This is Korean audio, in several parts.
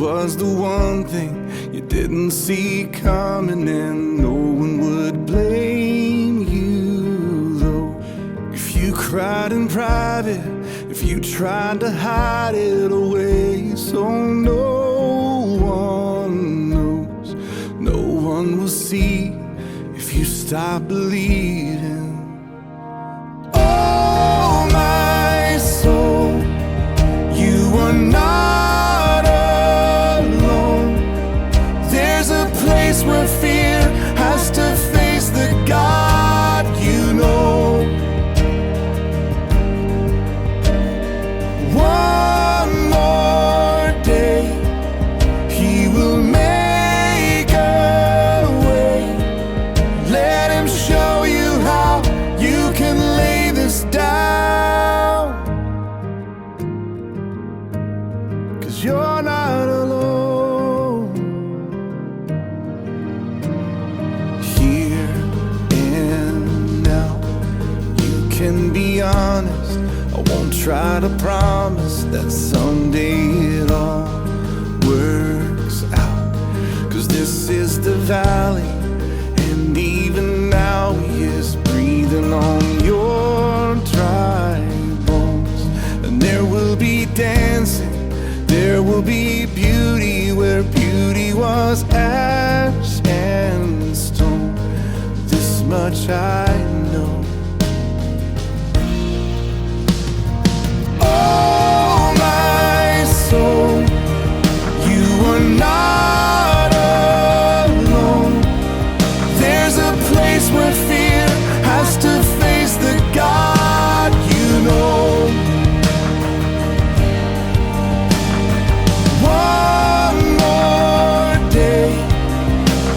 was the one thing you didn't see coming, and no one would blame you, though. If you cried in private, if you tried to hide it away, so no one knows, no one will see if you stop believing. Oh, my soul, you are not alone. There's a place where fear has to face the God you know. One more day, He will make a way. Let Him show you how you can lay this down, 'cause you're not alone. Here and now, you can be honest. I won't try to promise that someday it all works out, 'cause this is the valley, and even now He is breathing on your dry bones. And there will be dancing, there will be beauty where beauty was ash and stone. This much I know. Oh, my soul, you are not alone. There's a place where fear has to face the God you know. One more day,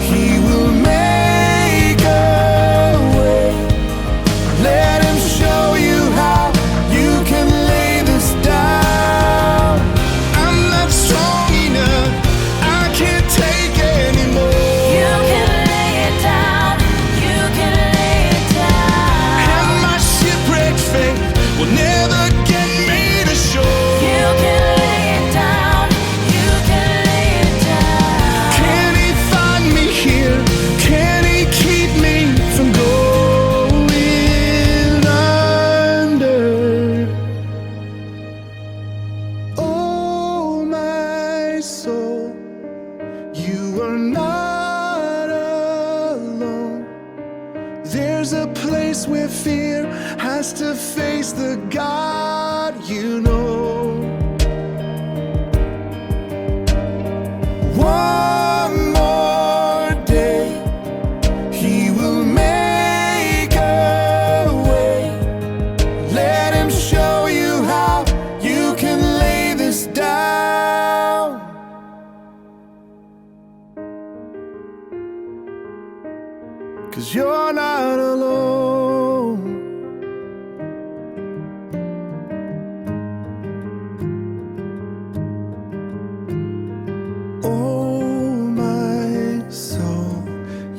He will make a way. Let Him show you how you can lay this down. I'm not strong enough, I can't take anymore. You can lay it down, you can lay it down. And my shipwrecked faith will never get me to shore. You can lay it down, you can lay it down. Can He find me here? Can He keep me from going under? Oh, my soul, you are not alone. There's a place where fear has to face the God you know. One more day, He will make a way. Let Him show you how you can lay this down, 'cause you're not alone. Oh, my soul,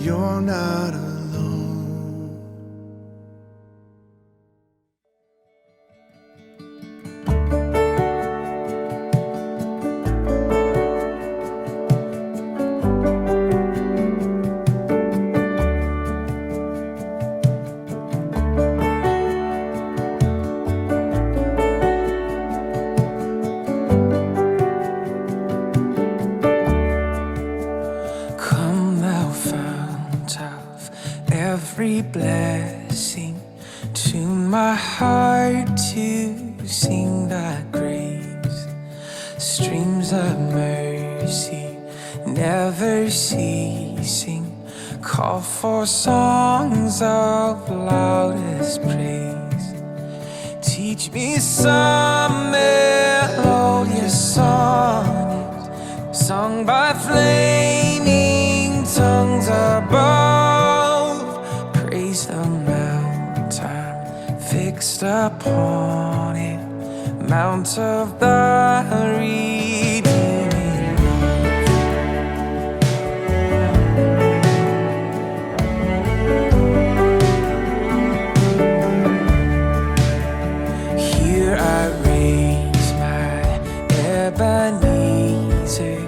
you're not alone. Come thou fount of every blessing, tune my heart to sing thy grace. Streams of mercy never ceasing, call for songs of loudest praise. Teach me some melodious sonnet, sung by flaming tongues above. Praise the mountain fixed upon it, mount of the redeeming love. Here I raise my Ebenezer,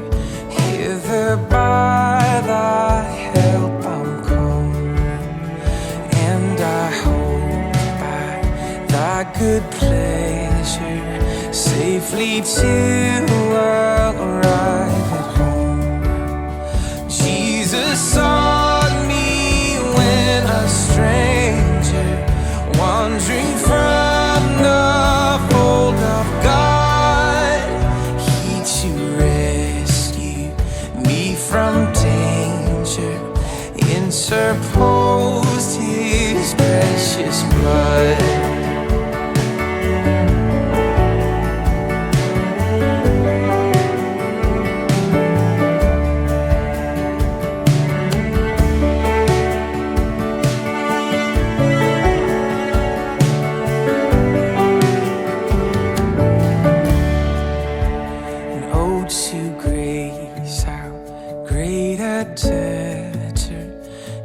safely to arrive at home. Jesus sought me when a stranger, wandering from the fold of God. He to rescue me from danger interposed his precious blood.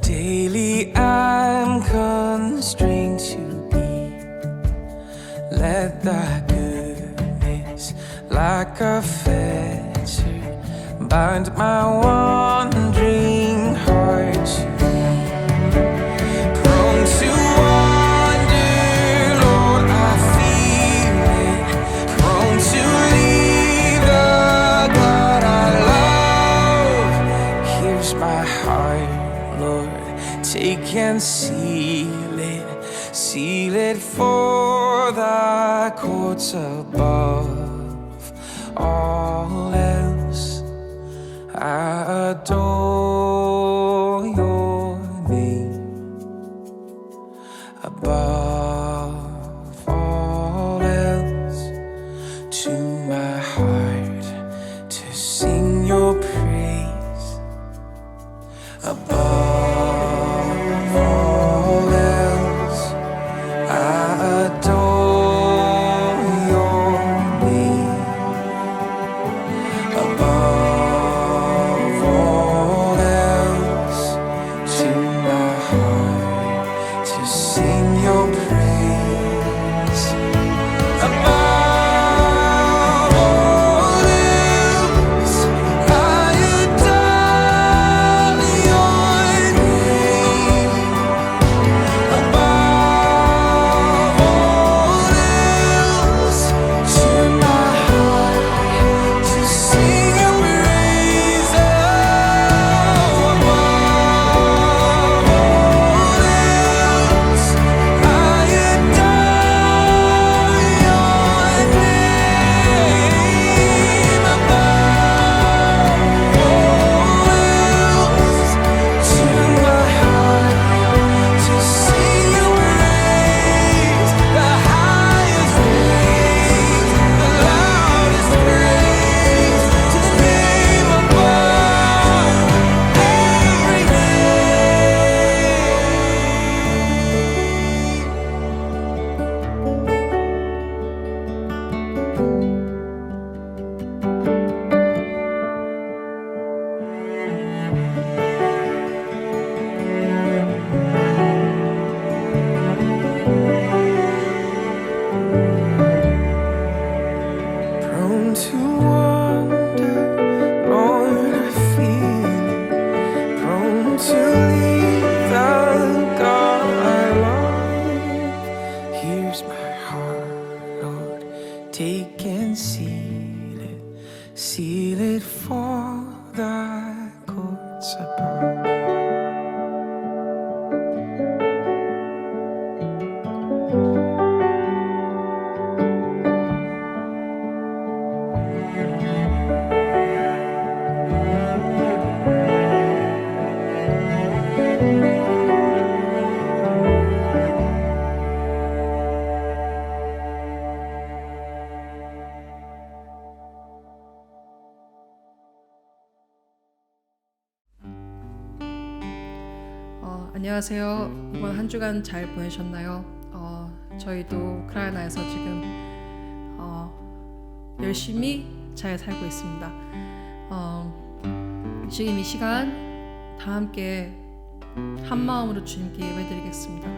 Daily I'm constrained to be. Let thy goodness like a fetter bind my wandering heart to thee. Prone to wander, Lord, I feel it. Prone to leave the God I love. Here's my heart, Lord, take and seal it for thy courts above. All else I adore your name. Above all else, to my heart to sing your praise. Above all else, I adore your name. Above all else, to my heart to sing your praise. Above all else, I adore your name. Above all else, to my heart to sing your praise. Above all else, I adore your name. Above all else, to my heart to sing your praise. The highest praise, the loudest praise, to the name above every prone to wander, Lord, I feel it. Prone to leave the God I love. Here's my heart, Lord, take and seal it for thy courts above. 안녕하세요. 이번 한 주간 잘 보내셨나요? 저희도 우크라이나에서 지금 열심히 잘 살고 있습니다. 지금 이 시간 다 함께 한 마음으로 주님께 예배드리겠습니다.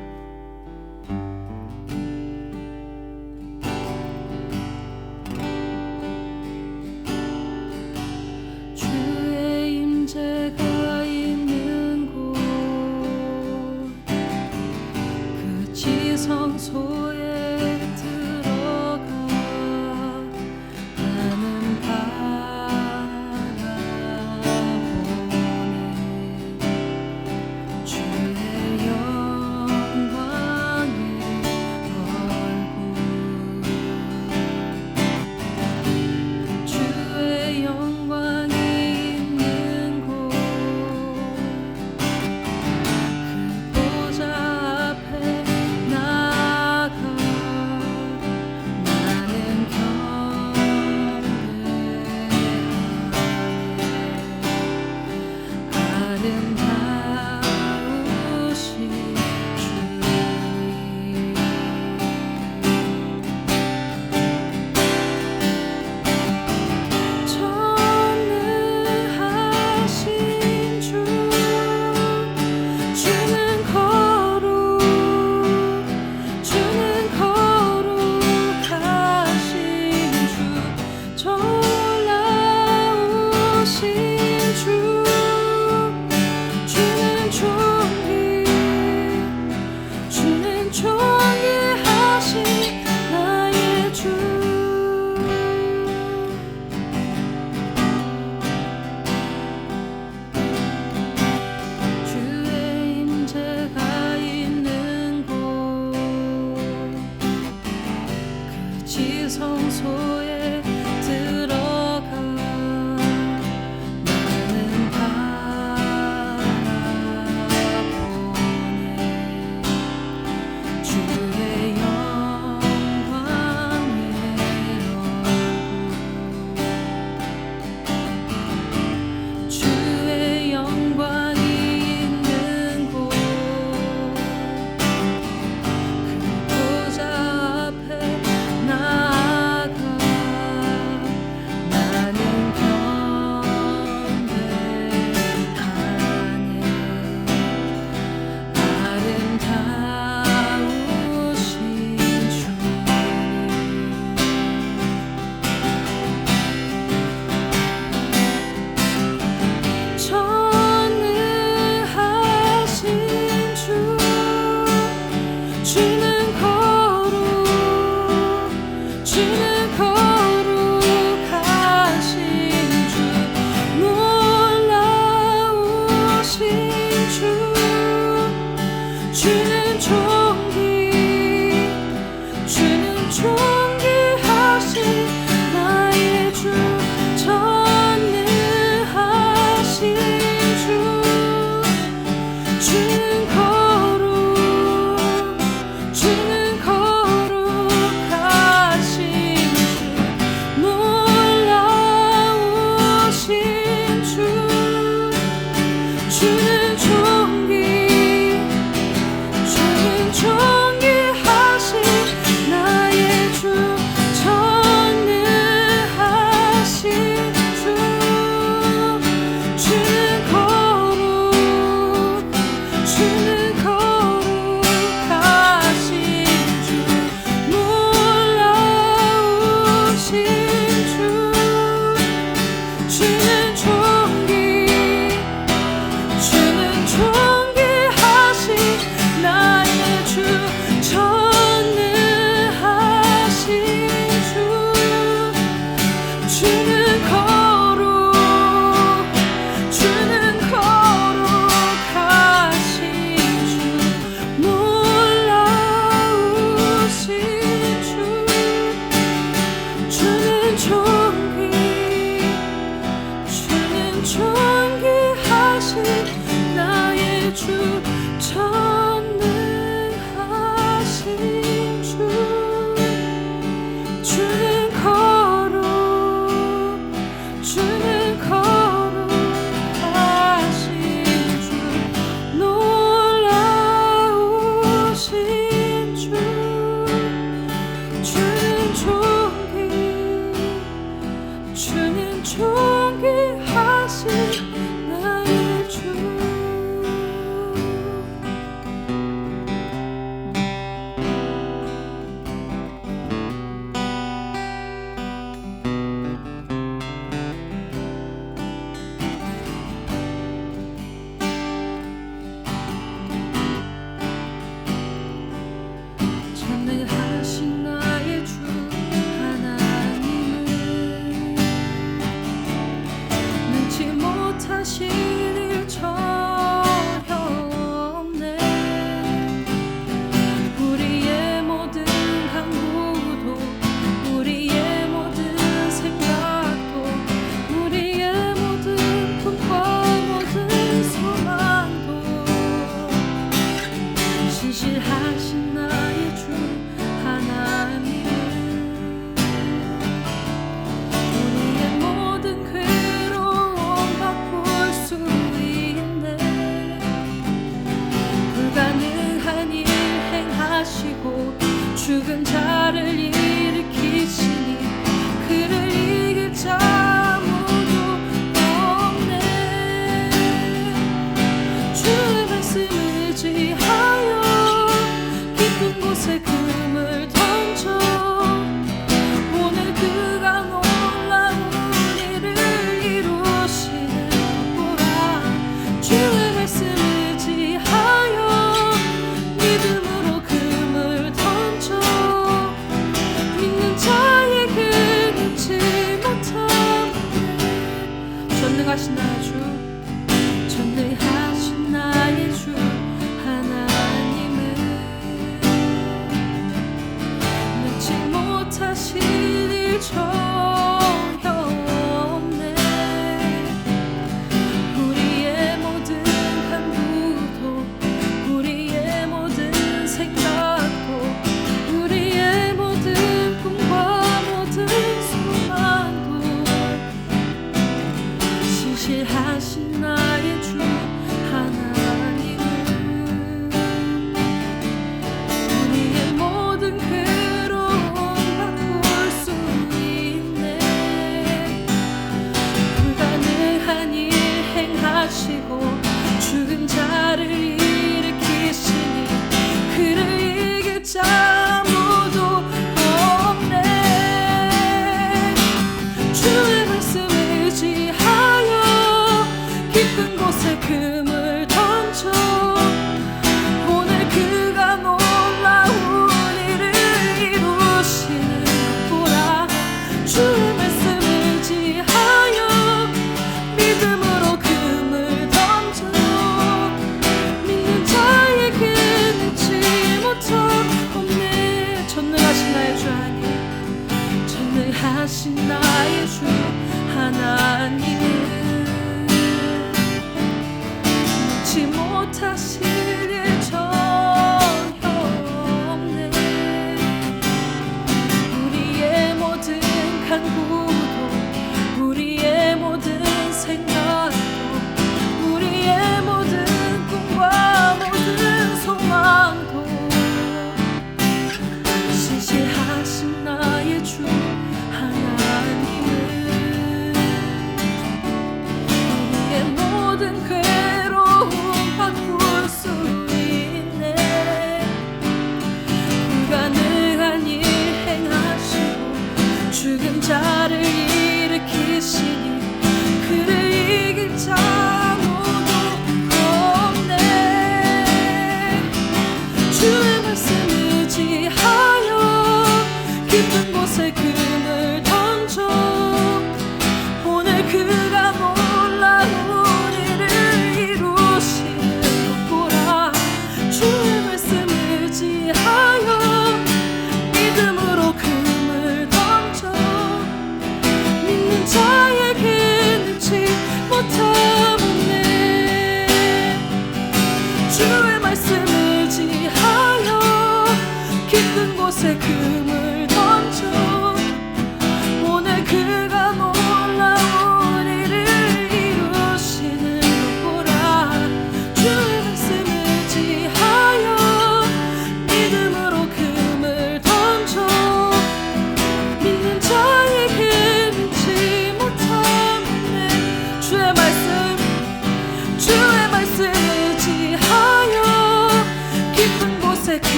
주의 임재가 있는 곳, 그 지성소에 들어가 죽은 자를 일으키시니 그를 이길 자 아무도 없네. 주의 말씀 의지하여 깊은 곳에 금을 던져 오늘 그가 놀라운 일을 이루시는구나. 주의 말씀 의지하여 믿음으로 금을 던져 믿는 자에게 잊지 못함에 전능하신 나의 주, 전능하신 나의 주 하나님은 능치 못하실 일 전혀 없네. 우리의 모든 간구도 우리의 모든 생각도 우리의 모든 꿈과 모든 소망도 신실하신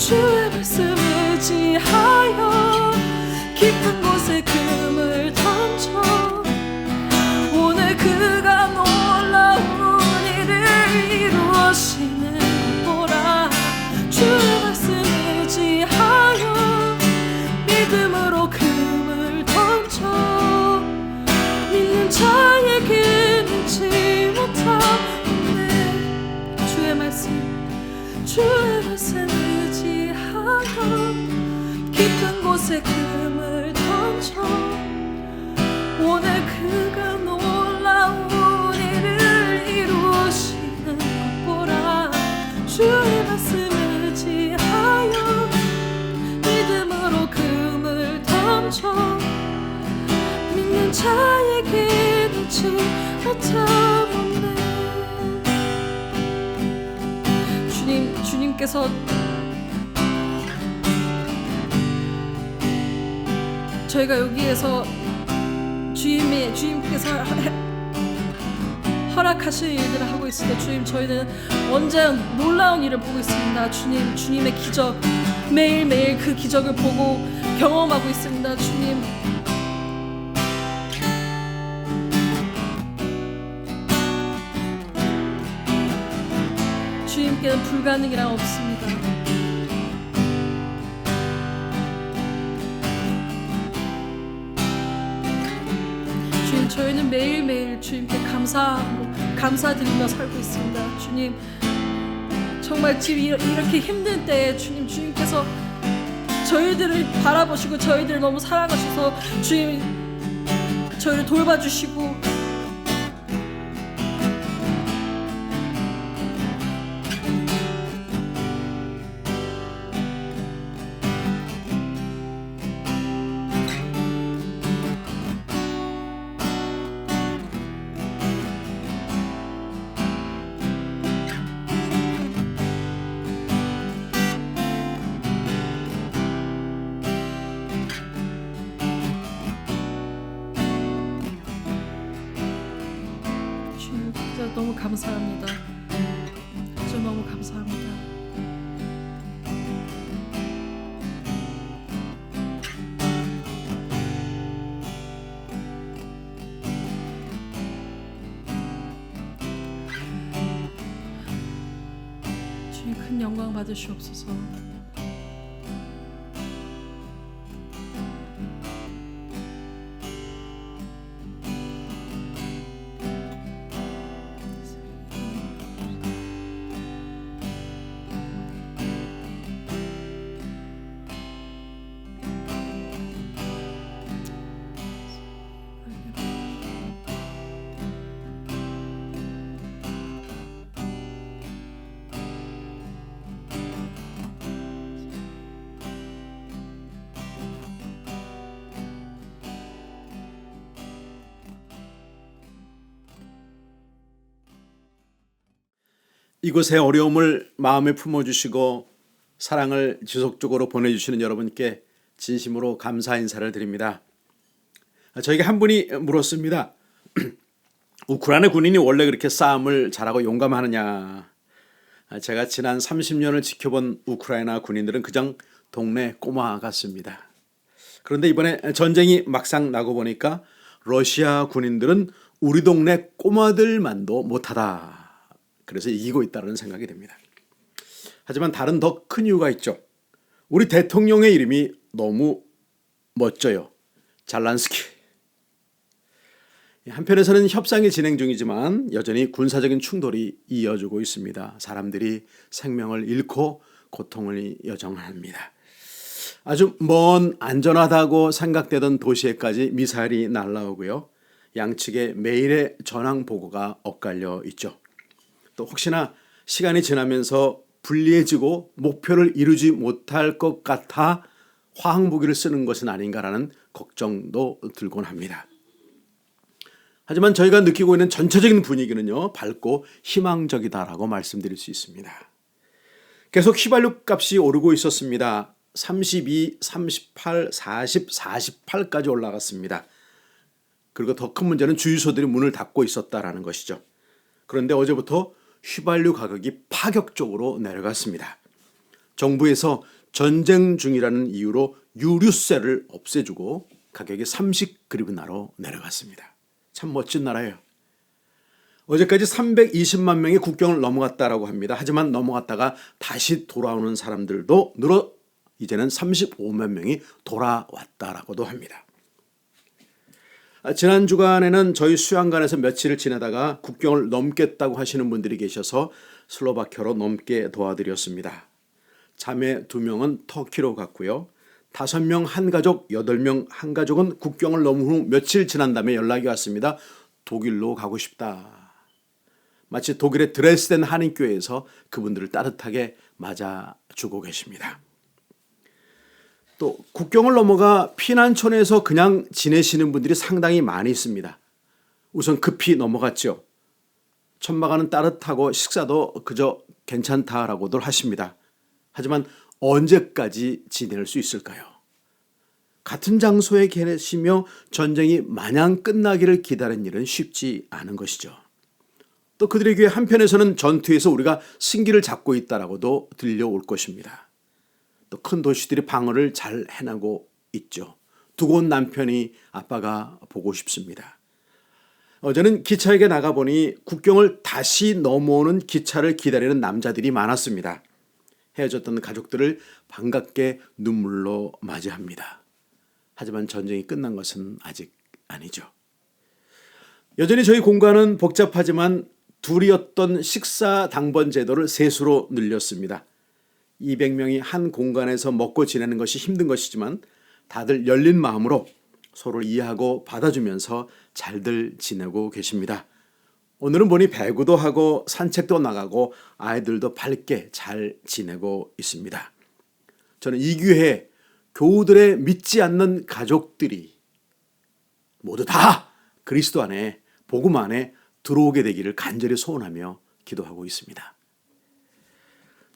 주의 말씀 의지하여 깊은 곳에 금을 던져 오늘 그가 놀라운 일을 이루시는 것 보라. 주의 말씀 의지하여 믿음으로 금을 던져 믿는 자에게 믿지 못하네. 주의 말씀 의지하여 깊은 곳에 금을 던져 오늘 그가 놀라운 일을 이루시는 것 보라. 주의 말씀 의지하여 믿음으로 금을 던져 믿는 자에게 놓지 못하네. 주님께서 저희가 여기에서 주님께서 허락하실 일들을 하고 있을 때 주님, 저희는 언제 놀라운 일을 보고 있습니다. 주님의 기적, 매일매일 그 기적을 보고 경험하고 있습니다. 주님께는 불가능이란 없습니다. 주님, 저희는 매일매일 주님께 감사드리며 살고 있습니다. 주님, 정말 지금 이렇게 힘든 때에 주님께서 저희들을 바라보시고 저희들을 너무 사랑하셔서 주님 저희를 돌봐주시고 너무 감사합니다. 진짜 너무 감사합니다. 주님, 큰 영광 받으시옵소서. 이곳의 어려움을 마음에 품어주시고 사랑을 지속적으로 보내주시는 여러분께 진심으로 감사 인사를 드립니다. 저에게 한 분이 물었습니다. 우크라이나 군인이 원래 그렇게 싸움을 잘하고 용감하느냐. 제가 지난 30년을 지켜본 우크라이나 군인들은 그냥 동네 꼬마 같습니다. 그런데 이번에 전쟁이 막상 나고 보니까 러시아 군인들은 우리 동네 꼬마들만도 못하다. 그래서 이기고 있다는 생각이 듭니다. 하지만 다른 더 큰 이유가 있죠. 우리 대통령의 이름이 너무 멋져요. 잘란스키. 한편에서는 협상이 진행 중이지만 여전히 군사적인 충돌이 이어지고 있습니다. 사람들이 생명을 잃고 고통을 여정합니다. 아주 먼 안전하다고 생각되던 도시에까지 미사일이 날아오고요. 양측의 매일의 전황 보고가 엇갈려 있죠. 또 혹시나 시간이 지나면서 불리해지고 목표를 이루지 못할 것 같아 화학무기를 쓰는 것은 아닌가라는 걱정도 들곤 합니다. 하지만 저희가 느끼고 있는 전체적인 분위기는요, 밝고 희망적이다라고 말씀드릴 수 있습니다. 계속 휘발유 값이 오르고 있었습니다. 32, 38, 40, 48까지 올라갔습니다. 그리고 더 큰 문제는 주유소들이 문을 닫고 있었다라는 것이죠. 그런데 어제부터 휘발유 가격이 파격적으로 내려갔습니다. 정부에서 전쟁 중이라는 이유로 유류세를 없애주고 가격이 30그리브나로 내려갔습니다. 참 멋진 나라예요. 어제까지 320만 명이 국경을 넘어갔다라고 합니다. 하지만 넘어갔다가 다시 돌아오는 사람들도 늘어 이제는 35만 명이 돌아왔다라고도 합니다. 지난 주간에는 저희 수양관에서 며칠을 지내다가 국경을 넘겠다고 하시는 분들이 계셔서 슬로바키아로 넘게 도와드렸습니다. 자매 2명은 터키로 갔고요. 5명 한 가족, 8명 한 가족은 국경을 넘은 후 며칠 지난 다음에 연락이 왔습니다. 독일로 가고 싶다. 마치 독일의 드레스덴 한인교회에서 그분들을 따뜻하게 맞아주고 계십니다. 또 국경을 넘어가 피난촌에서 그냥 지내시는 분들이 상당히 많이 있습니다. 우선 급히 넘어갔죠. 천막아는 따뜻하고 식사도 그저 괜찮다라고들 하십니다. 하지만 언제까지 지낼 수 있을까요? 같은 장소에 계시며 전쟁이 마냥 끝나기를 기다리는 일은 쉽지 않은 것이죠. 또 그들에게 한편에서는 전투에서 우리가 승기를 잡고 있다라고도 들려올 것입니다. 또 큰 도시들이 방어를 잘 해나고 있죠. 두고 온 남편이 아빠가 보고 싶습니다. 어제는 기차역에 나가보니 국경을 다시 넘어오는 기차를 기다리는 남자들이 많았습니다. 헤어졌던 가족들을 반갑게 눈물로 맞이합니다. 하지만 전쟁이 끝난 것은 아직 아니죠. 여전히 저희 공간은 복잡하지만 둘이었던 식사 당번 제도를 3수로 늘렸습니다. 200명이 한 공간에서 먹고 지내는 것이 힘든 것이지만 다들 열린 마음으로 서로를 이해하고 받아주면서 잘들 지내고 계십니다. 오늘은 보니 배구도 하고 산책도 나가고 아이들도 밝게 잘 지내고 있습니다. 저는 이 교회에 교우들의 믿지 않는 가족들이 모두 다 그리스도 안에 복음 안에 들어오게 되기를 간절히 소원하며 기도하고 있습니다.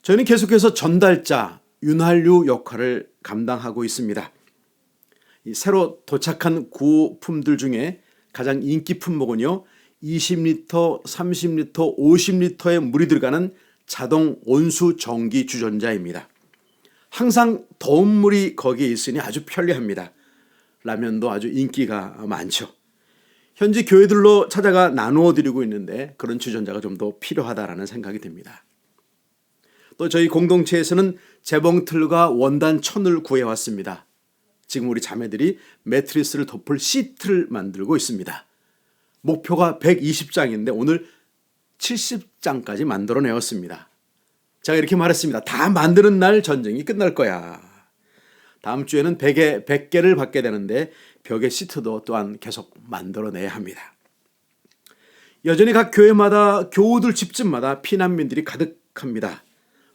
저희는 계속해서 전달자, 윤활유 역할을 감당하고 있습니다. 이 새로 도착한 구품들 중에 가장 인기 품목은요, 20리터, 30리터, 50리터의 물이 들어가는 자동 온수 전기 주전자입니다. 항상 더운 물이 거기에 있으니 아주 편리합니다. 라면도 아주 인기가 많죠. 현지 교회들로 찾아가 나누어 드리고 있는데 그런 주전자가 좀 더 필요하다라는 생각이 듭니다. 또 저희 공동체에서는 재봉틀과 원단 천을 구해왔습니다. 지금 우리 자매들이 매트리스를 덮을 시트를 만들고 있습니다. 목표가 120장인데 오늘 70장까지 만들어내었습니다. 제가 이렇게 말했습니다. 다 만드는 날 전쟁이 끝날 거야. 다음 주에는 100개를 받게 되는데 벽의 시트도 또한 계속 만들어내야 합니다. 여전히 각 교회마다 교우들 집집마다 피난민들이 가득합니다.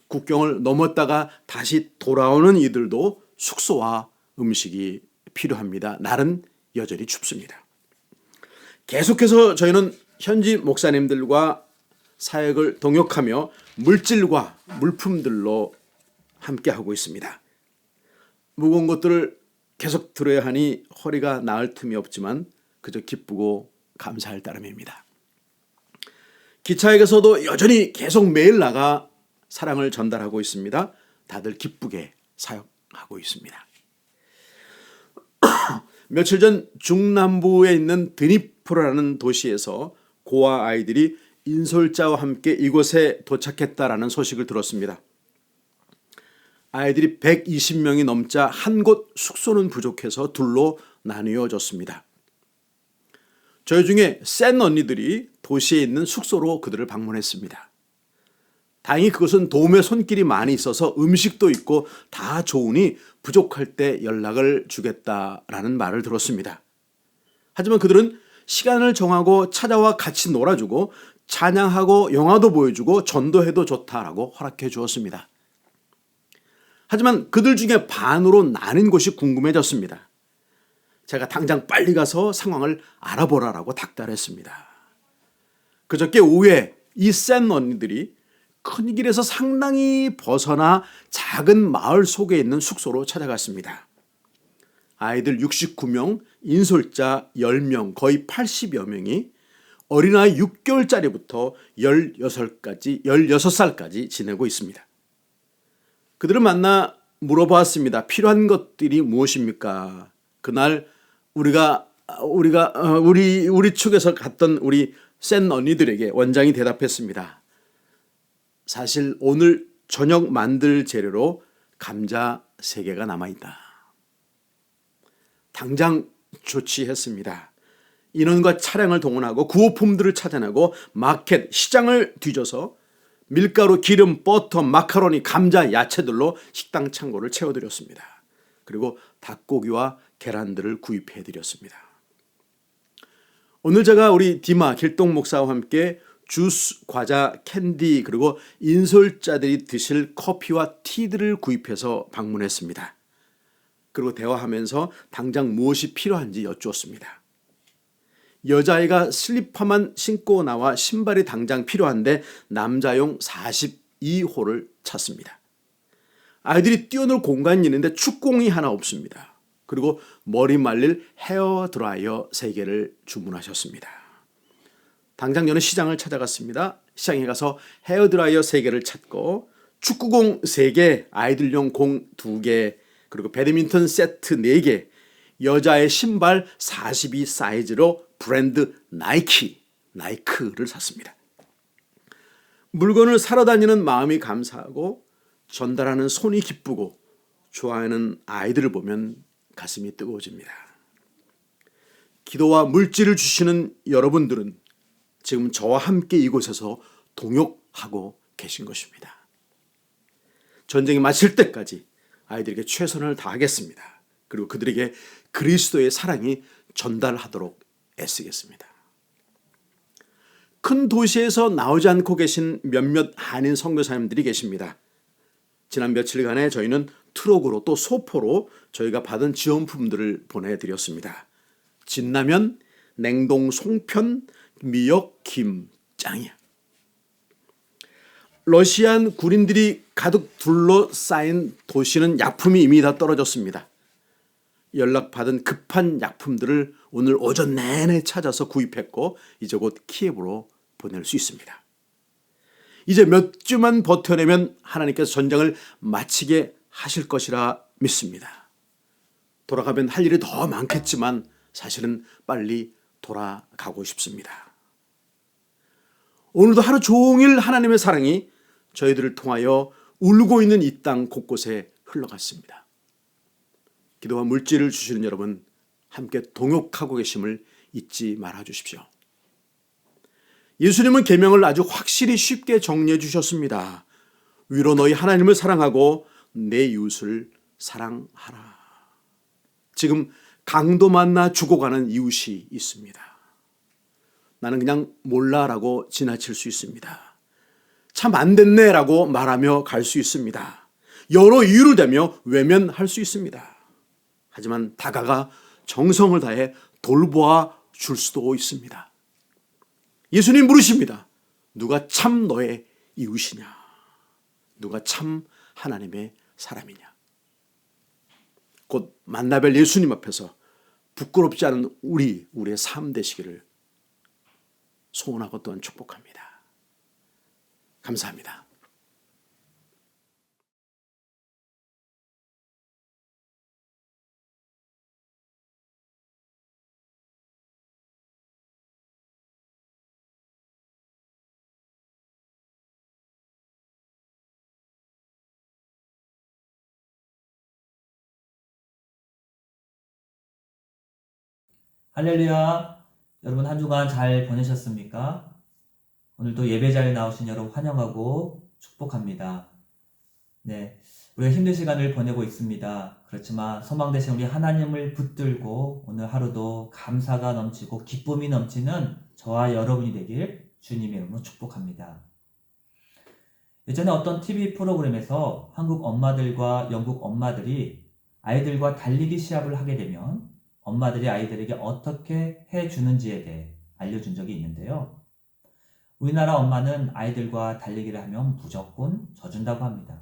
국경을 넘었다가 다시 돌아오는 이들도 숙소와 음식이 필요합니다. 날은 여전히 춥습니다. 계속해서 저희는 현지 목사님들과 사역을 동역하며 물질과 물품들로 함께하고 있습니다. 무거운 것들을 계속 들어야 하니 허리가 나을 틈이 없지만 그저 기쁘고 감사할 따름입니다. 기차역에서도 여전히 계속 매일 나가 사랑을 전달하고 있습니다. 다들 기쁘게 사역하고 있습니다. 며칠 전 중남부에 있는 드니프로라는 도시에서 고아 아이들이 인솔자와 함께 이곳에 도착했다라는 소식을 들었습니다. 아이들이 120명이 넘자 한 곳 숙소는 부족해서 둘로 나뉘어졌습니다. 저희 중에 센 언니들이 도시에 있는 숙소로 그들을 방문했습니다. 다행히 그것은 도움의 손길이 많이 있어서 음식도 있고 다 좋으니 부족할 때 연락을 주겠다라는 말을 들었습니다. 하지만 그들은 시간을 정하고 찾아와 같이 놀아주고 찬양하고 영화도 보여주고 전도해도 좋다라고 허락해 주었습니다. 하지만 그들 중에 반으로 나뉜 곳이 궁금해졌습니다. 제가 당장 빨리 가서 상황을 알아보라라고 닥달했습니다. 그저께 오후에 이 센 언니들이 큰 길에서 상당히 벗어나 작은 마을 속에 있는 숙소로 찾아갔습니다. 아이들 69명, 인솔자 10명, 거의 80여 명이 어린아이 6개월짜리부터 16살까지 지내고 있습니다. 그들을 만나 물어보았습니다. 필요한 것들이 무엇입니까? 그날 우리 축에서 갔던 우리 센 언니들에게 원장이 대답했습니다. 사실 오늘 저녁 만들 재료로 감자 3개가 남아있다. 당장 조치했습니다. 인원과 차량을 동원하고 구호품들을 찾아내고 마켓, 시장을 뒤져서 밀가루, 기름, 버터, 마카로니, 감자, 야채들로 식당 창고를 채워드렸습니다. 그리고 닭고기와 계란들을 구입해드렸습니다. 오늘 제가 우리 디마 길동 목사와 함께 주스, 과자, 캔디 그리고 인솔자들이 드실 커피와 티들을 구입해서 방문했습니다. 그리고 대화하면서 당장 무엇이 필요한지 여쭈었습니다. 여자아이가 슬리퍼만 신고 나와 신발이 당장 필요한데 남자용 42호를 찾습니다. 아이들이 뛰어놀 공간이 있는데 축구공이 하나 없습니다. 그리고 머리 말릴 헤어드라이어 3개를 주문하셨습니다. 당장 저는 시장을 찾아갔습니다. 시장에 가서 헤어드라이어 3개를 찾고 축구공 3개, 아이들용 공 2개, 그리고 배드민턴 세트 4개, 여자의 신발 42 사이즈로 브랜드 나이크를 샀습니다. 물건을 사러 다니는 마음이 감사하고 전달하는 손이 기쁘고 좋아하는 아이들을 보면 가슴이 뜨거워집니다. 기도와 물질을 주시는 여러분들은 지금 저와 함께 이곳에서 동역하고 계신 것입니다. 전쟁이 마칠 때까지 아이들에게 최선을 다하겠습니다. 그리고 그들에게 그리스도의 사랑이 전달하도록 애쓰겠습니다. 큰 도시에서 나오지 않고 계신 몇몇 한인 선교사님들이 계십니다. 지난 며칠간에 저희는 트럭으로 또 소포로 저희가 받은 지원품들을 보내드렸습니다. 진라면, 냉동 송편, 미역, 김, 짱이야. 러시안 군인들이 가득 둘러싸인 도시는 약품이 이미 다 떨어졌습니다. 연락받은 급한 약품들을 오늘 오전 내내 찾아서 구입했고 이제 곧 키예브로 보낼 수 있습니다. 이제 몇 주만 버텨내면 하나님께서 전쟁을 마치게 하실 것이라 믿습니다. 돌아가면 할 일이 더 많겠지만 사실은 빨리 돌아가고 싶습니다. 오늘도 하루 종일 하나님의 사랑이 저희들을 통하여 울고 있는 이 땅 곳곳에 흘러갔습니다. 기도와 물질을 주시는 여러분 함께 동역하고 계심을 잊지 말아 주십시오. 예수님은 계명을 아주 확실히 쉽게 정리해 주셨습니다. 위로 너희 하나님을 사랑하고 내 이웃을 사랑하라. 지금 강도 만나 죽어가는 이웃이 있습니다. 나는 그냥 몰라라고 지나칠 수 있습니다. 참 안 됐네라고 말하며 갈 수 있습니다. 여러 이유를 대며 외면할 수 있습니다. 하지만 다가가 정성을 다해 돌보아 줄 수도 있습니다. 예수님 물으십니다. 누가 참 너의 이웃이냐? 누가 참 하나님의 사람이냐? 곧 만나뵐 예수님 앞에서 부끄럽지 않은 우리의 삶 되시기를 소원하고 또한 축복합니다. 감사합니다. 할렐루야. 여러분 한 주간 잘 보내셨습니까? 오늘도 예배자리에 나오신 여러분 환영하고 축복합니다. 네, 우리가 힘든 시간을 보내고 있습니다. 그렇지만 소망 되신 우리 하나님을 붙들고 오늘 하루도 감사가 넘치고 기쁨이 넘치는 저와 여러분이 되길 주님의 이름으로 축복합니다. 예전에 어떤 TV 프로그램에서 한국 엄마들과 영국 엄마들이 아이들과 달리기 시합을 하게 되면 엄마들이 아이들에게 어떻게 해주는지에 대해 알려준 적이 있는데요. 우리나라 엄마는 아이들과 달리기를 하면 무조건 져준다고 합니다.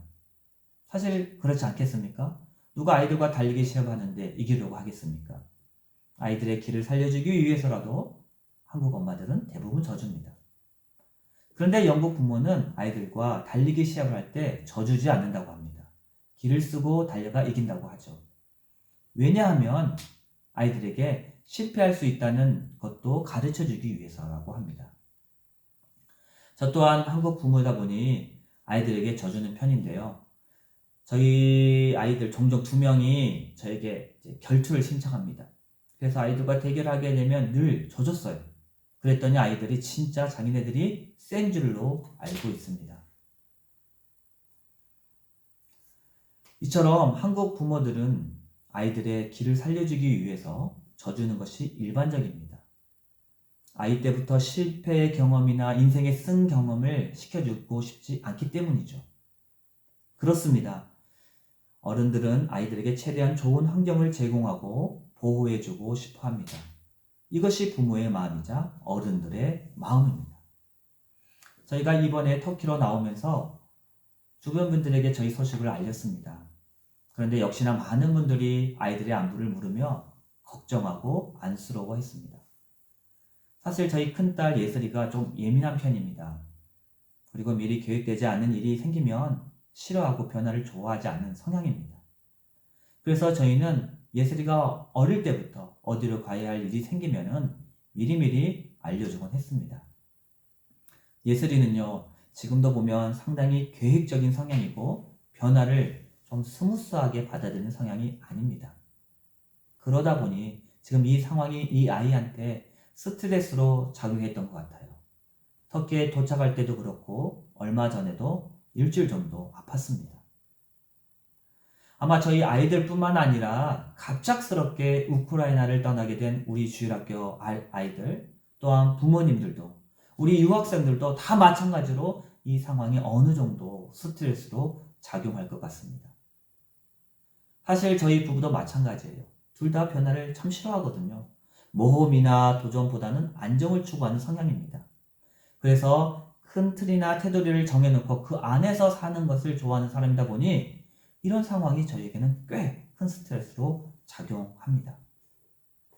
사실 그렇지 않겠습니까? 누가 아이들과 달리기 시합을 하는데 이기려고 하겠습니까? 아이들의 길을 살려주기 위해서라도 한국 엄마들은 대부분 져줍니다. 그런데 영국 부모는 아이들과 달리기 시합을 할 때 져주지 않는다고 합니다. 기를 쓰고 달려가 이긴다고 하죠. 왜냐하면 아이들에게 실패할 수 있다는 것도 가르쳐 주기 위해서라고 합니다. 저 또한 한국 부모다 보니 아이들에게 져주는 편인데요. 저희 아이들 종종 2명이 저에게 이제 결투를 신청합니다. 그래서 아이들과 대결하게 되면 늘 져줬어요. 그랬더니 아이들이 진짜 자기네들이 센 줄로 알고 있습니다. 이처럼 한국 부모들은 아이들의 기를 살려주기 위해서 져주는 것이 일반적입니다. 아이 때부터 실패의 경험이나 인생의 쓴 경험을 시켜주고 싶지 않기 때문이죠. 그렇습니다. 어른들은 아이들에게 최대한 좋은 환경을 제공하고 보호해주고 싶어 합니다. 이것이 부모의 마음이자 어른들의 마음입니다. 저희가 이번에 터키로 나오면서 주변 분들에게 저희 소식을 알렸습니다. 그런데 역시나 많은 분들이 아이들의 안부를 물으며 걱정하고 안쓰러워 했습니다. 사실 저희 큰딸 예슬이가 좀 예민한 편입니다. 그리고 미리 계획되지 않은 일이 생기면 싫어하고 변화를 좋아하지 않는 성향입니다. 그래서 저희는 예슬이가 어릴 때부터 어디로 가야 할 일이 생기면은 미리미리 알려주곤 했습니다. 예슬이는요, 지금도 보면 상당히 계획적인 성향이고 변화를 좀 스무스하게 받아들이는 성향이 아닙니다. 그러다 보니 지금 이 상황이 이 아이한테 스트레스로 작용했던 것 같아요. 터키에 도착할 때도 그렇고 얼마 전에도 일주일 정도 아팠습니다. 아마 저희 아이들뿐만 아니라 갑작스럽게 우크라이나를 떠나게 된 우리 주일학교 아이들, 또한 부모님들도, 우리 유학생들도 다 마찬가지로 이 상황이 어느 정도 스트레스로 작용할 것 같습니다. 사실 저희 부부도 마찬가지예요. 둘 다 변화를 참 싫어하거든요. 모험이나 도전보다는 안정을 추구하는 성향입니다. 그래서 큰 틀이나 테두리를 정해놓고 그 안에서 사는 것을 좋아하는 사람이다 보니 이런 상황이 저희에게는 꽤 큰 스트레스로 작용합니다.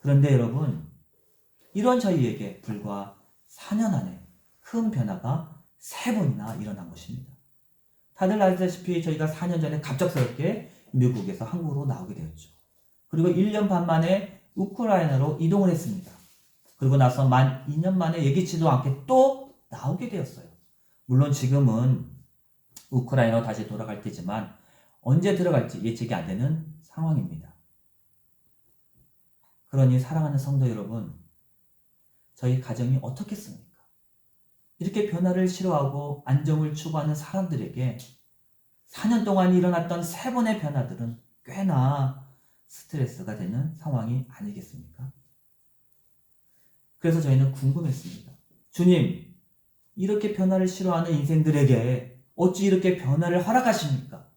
그런데 여러분, 이런 저희에게 불과 4년 안에 큰 변화가 3번이나 일어난 것입니다. 다들 아시다시피 저희가 4년 전에 갑작스럽게 미국에서 한국으로 나오게 되었죠. 그리고 1년 반 만에 우크라이나로 이동을 했습니다. 그리고 나서 만 2년 만에 예기치도 않게 또 나오게 되었어요. 물론 지금은 우크라이나로 다시 돌아갈 때지만 언제 들어갈지 예측이 안 되는 상황입니다. 그러니 사랑하는 성도 여러분, 저희 가정이 어떻겠습니까? 이렇게 변화를 싫어하고 안정을 추구하는 사람들에게 4년 동안 일어났던 3번의 변화들은 꽤나 스트레스가 되는 상황이 아니겠습니까? 그래서 저희는 궁금했습니다. 주님, 이렇게 변화를 싫어하는 인생들에게 어찌 이렇게 변화를 허락하십니까?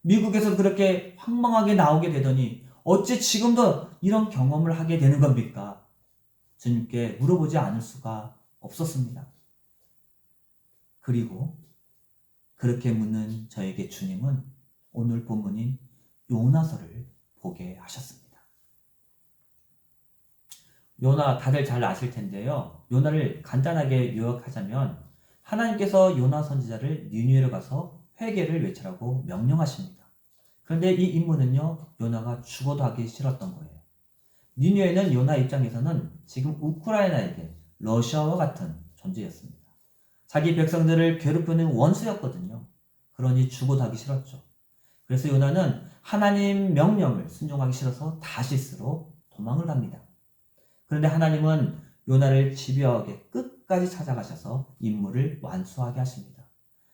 미국에서 그렇게 황망하게 나오게 되더니 어찌 지금도 이런 경험을 하게 되는 겁니까? 주님께 물어보지 않을 수가 없었습니다. 그리고 그렇게 묻는 저에게 주님은 오늘 본문인 요나서를 보게 하셨습니다. 요나 다들 잘 아실 텐데요. 요나를 간단하게 요약하자면 하나님께서 요나 선지자를 니느웨로 가서 회개를 외치라고 명령하십니다. 그런데 이 임무는요, 요나가 죽어도 하기 싫었던 거예요. 니느웨는 요나 입장에서는 지금 우크라이나에게 러시아와 같은 존재였습니다. 자기 백성들을 괴롭히는 원수였거든요. 그러니 죽어도 하기 싫었죠. 그래서 요나는 하나님 명령을 순종하기 싫어서 다시스로 도망을 갑니다. 그런데 하나님은 요나를 집요하게 끝까지 찾아가셔서 임무를 완수하게 하십니다.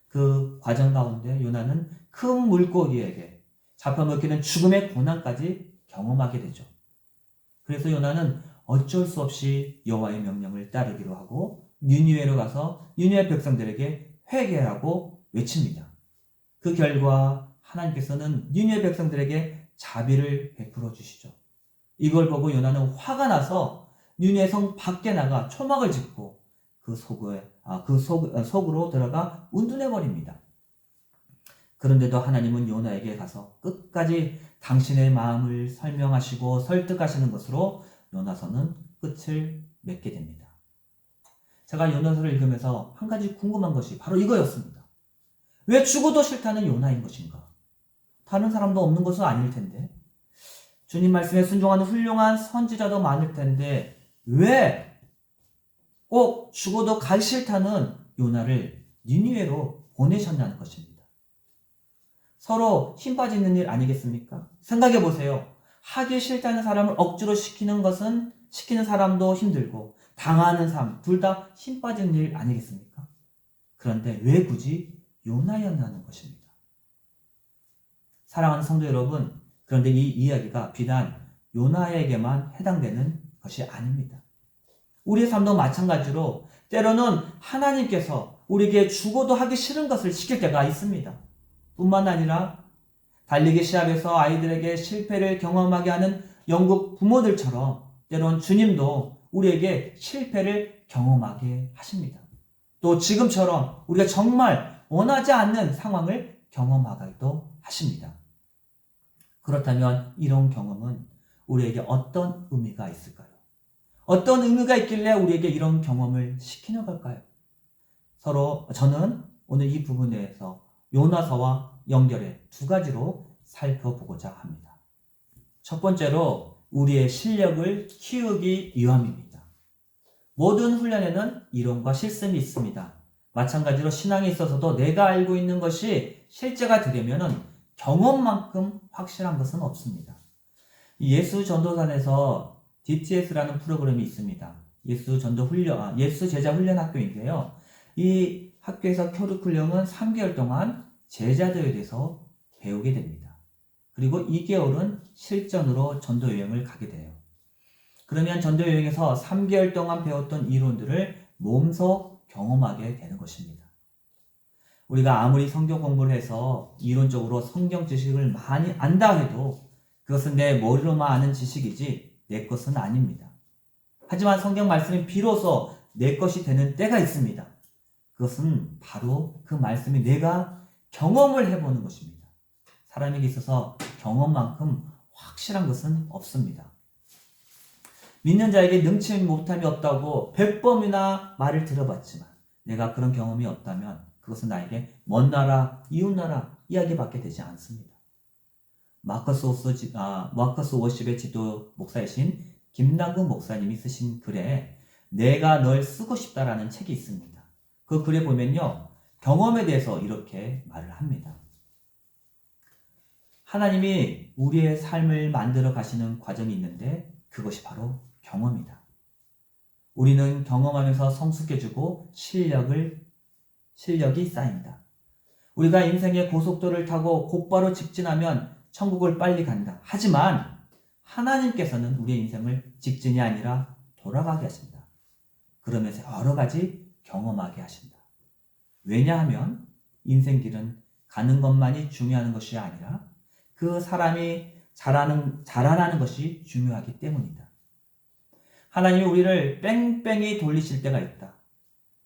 그 과정 가운데 요나는 큰 물고기에게 잡혀먹히는 죽음의 고난까지 경험하게 되죠. 그래서 요나는 어쩔 수 없이 여호와의 명령을 따르기로 하고 니느웨로 가서 니느웨 백성들에게 회개하라고 외칩니다. 그 결과 하나님께서는 니느웨 백성들에게 자비를 베풀어 주시죠. 이걸 보고 요나는 화가 나서 니느웨 성 밖에 나가 초막을 짓고 그 속으로 들어가 운둔해 버립니다. 그런데도 하나님은 요나에게 가서 끝까지 당신의 마음을 설명하시고 설득하시는 것으로 요나서는 끝을 맺게 됩니다. 제가 요나서를 읽으면서 한 가지 궁금한 것이 바로 이거였습니다. 왜 죽어도 싫다는 요나인 것인가? 다른 사람도 없는 것은 아닐 텐데, 주님 말씀에 순종하는 훌륭한 선지자도 많을 텐데 왜 꼭 죽어도 가기 싫다는 요나를 니느웨로 보내셨냐는 것입니다. 서로 힘 빠지는 일 아니겠습니까? 생각해 보세요. 하기 싫다는 사람을 억지로 시키는 사람도 힘들고 당하는 사람 둘 다 힘 빠지는 일 아니겠습니까? 그런데 왜 굳이 요나였냐는 것입니다. 사랑하는 성도 여러분, 그런데 이 이야기가 비단 요나에게만 해당되는 것이 아닙니다. 우리의 삶도 마찬가지로 때로는 하나님께서 우리에게 죽어도 하기 싫은 것을 시킬 때가 있습니다. 뿐만 아니라 달리기 시합에서 아이들에게 실패를 경험하게 하는 영국 부모들처럼 때로는 주님도 우리에게 실패를 경험하게 하십니다. 또 지금처럼 우리가 정말 원하지 않는 상황을 경험하기도 하십니다. 그렇다면 이런 경험은 우리에게 어떤 의미가 있을까요? 어떤 의미가 있길래 우리에게 이런 경험을 시키는 걸까요? 저는 오늘 이 부분에 대해서 요나서와 연결해 두 가지로 살펴보고자 합니다. 첫 번째로 우리의 실력을 키우기 위함입니다. 모든 훈련에는 이론과 실습이 있습니다. 마찬가지로 신앙에 있어서도 내가 알고 있는 것이 실제가 되려면 경험만큼 확실한 것은 없습니다. 예수 전도단에서 DTS라는 프로그램이 있습니다. 예수 제자 훈련 학교인데요. 이 학교에서 커리큘럼은 3개월 동안 제자들에 대해서 배우게 됩니다. 그리고 2개월은 실전으로 전도 여행을 가게 돼요. 그러면 전도 여행에서 3개월 동안 배웠던 이론들을 몸소 경험하게 되는 것입니다. 우리가 아무리 성경 공부를 해서 이론적으로 성경 지식을 많이 안다 해도 그것은 내 머리로만 아는 지식이지 내 것은 아닙니다. 하지만 성경 말씀이 비로소 내 것이 되는 때가 있습니다. 그것은 바로 그 말씀이 내가 경험을 해보는 것입니다. 사람에게 있어서 경험만큼 확실한 것은 없습니다. 믿는 자에게 능치 못함이 없다고 100번이나 말을 들어봤지만 내가 그런 경험이 없다면 그것은 나에게 먼 나라, 이웃 나라 이야기밖에 되지 않습니다. 마커스 워십의 지도 목사이신 김나구 목사님이 쓰신 글에 내가 널 쓰고 싶다라는 책이 있습니다. 그 글에 보면요, 경험에 대해서 이렇게 말을 합니다. 하나님이 우리의 삶을 만들어 가시는 과정이 있는데 그것이 바로 경험이다. 우리는 경험하면서 성숙해지고 실력이 쌓인다. 우리가 인생의 고속도로를 타고 곧바로 직진하면 천국을 빨리 간다. 하지만 하나님께서는 우리의 인생을 직진이 아니라 돌아가게 하신다. 그러면서 여러 가지 경험하게 하신다. 왜냐하면 인생길은 가는 것만이 중요한 것이 아니라 그 사람이 자라나는 것이 중요하기 때문이다. 하나님이 우리를 뺑뺑이 돌리실 때가 있다.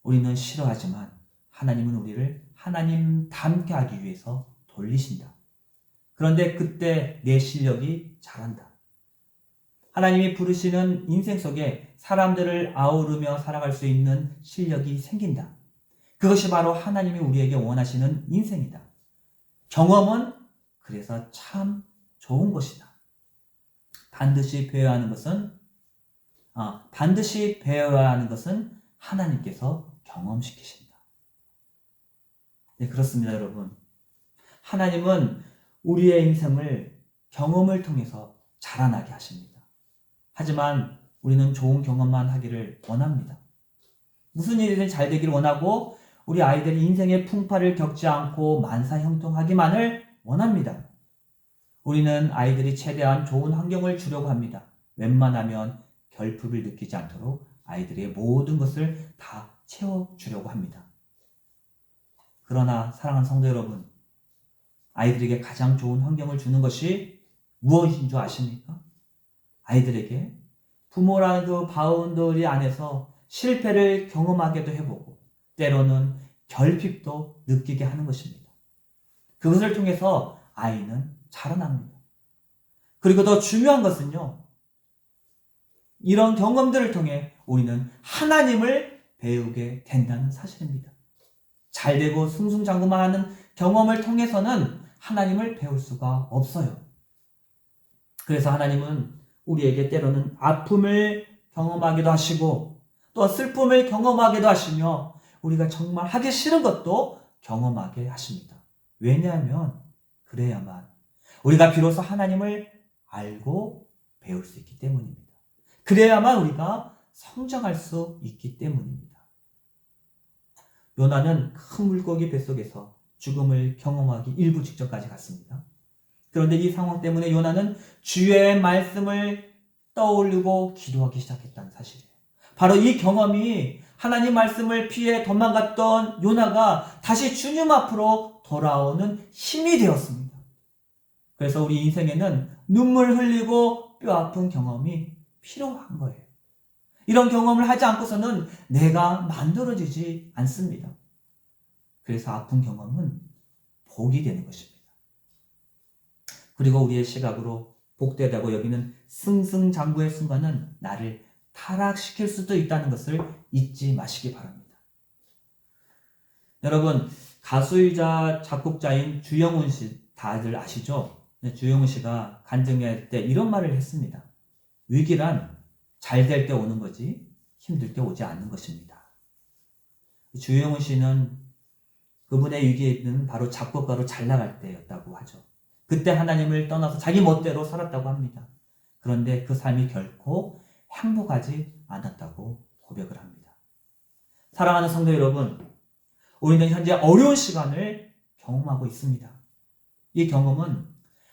우리는 싫어하지만 하나님은 우리를 하나님 닮게 하기 위해서 돌리신다. 그런데 그때 내 실력이 자란다. 하나님이 부르시는 인생 속에 사람들을 아우르며 살아갈 수 있는 실력이 생긴다. 그것이 바로 하나님이 우리에게 원하시는 인생이다. 경험은 그래서 참 좋은 것이다. 반드시 배워야 하는 것은 하나님께서 경험시키신다. 네, 그렇습니다, 여러분. 하나님은 우리의 인생을 경험을 통해서 자라나게 하십니다. 하지만 우리는 좋은 경험만 하기를 원합니다. 무슨 일이든 잘 되기를 원하고 우리 아이들이 인생의 풍파를 겪지 않고 만사형통하기만을 원합니다. 우리는 아이들이 최대한 좋은 환경을 주려고 합니다. 웬만하면 결핍을 느끼지 않도록 아이들의 모든 것을 다 채워주려고 합니다. 그러나 사랑하는 성도 여러분, 아이들에게 가장 좋은 환경을 주는 것이 무엇인 줄 아십니까? 아이들에게 부모라는 그 바운더리 안에서 실패를 경험하게도 해보고 때로는 결핍도 느끼게 하는 것입니다. 그것을 통해서 아이는 자라납니다. 그리고 더 중요한 것은요, 이런 경험들을 통해 우리는 하나님을 배우게 된다는 사실입니다. 잘되고 승승장구만 하는 경험을 통해서는 하나님을 배울 수가 없어요. 그래서 하나님은 우리에게 때로는 아픔을 경험하기도 하시고 또 슬픔을 경험하기도 하시며 우리가 정말 하기 싫은 것도 경험하게 하십니다. 왜냐하면 그래야만 우리가 비로소 하나님을 알고 배울 수 있기 때문입니다. 그래야만 우리가 성장할 수 있기 때문입니다. 요나는 큰 물고기 뱃속에서 죽음을 경험하기 일부 직전까지 갔습니다. 그런데 이 상황 때문에 요나는 주의 말씀을 떠올리고 기도하기 시작했다는 사실이에요. 바로 이 경험이 하나님 말씀을 피해 도망갔던 요나가 다시 주님 앞으로 돌아오는 힘이 되었습니다. 그래서 우리 인생에는 눈물 흘리고 뼈 아픈 경험이 필요한 거예요. 이런 경험을 하지 않고서는 내가 만들어지지 않습니다. 그래서 아픈 경험은 복이 되는 것입니다. 그리고 우리의 시각으로 복되다고 여기는 승승장구의 순간은 나를 타락시킬 수도 있다는 것을 잊지 마시기 바랍니다. 여러분, 가수이자 작곡자인 주영훈 씨 다들 아시죠? 주영훈 씨가 간증회 때 이런 말을 했습니다. 위기란 잘 될 때 오는 거지 힘들 때 오지 않는 것입니다. 주영훈 씨는 그분의 위기는 바로 작곡가로 잘 나갈 때였다고 하죠. 그때 하나님을 떠나서 자기 멋대로 살았다고 합니다. 그런데 그 삶이 결코 행복하지 않았다고 고백을 합니다. 사랑하는 성도 여러분, 우리는 현재 어려운 시간을 경험하고 있습니다. 이 경험은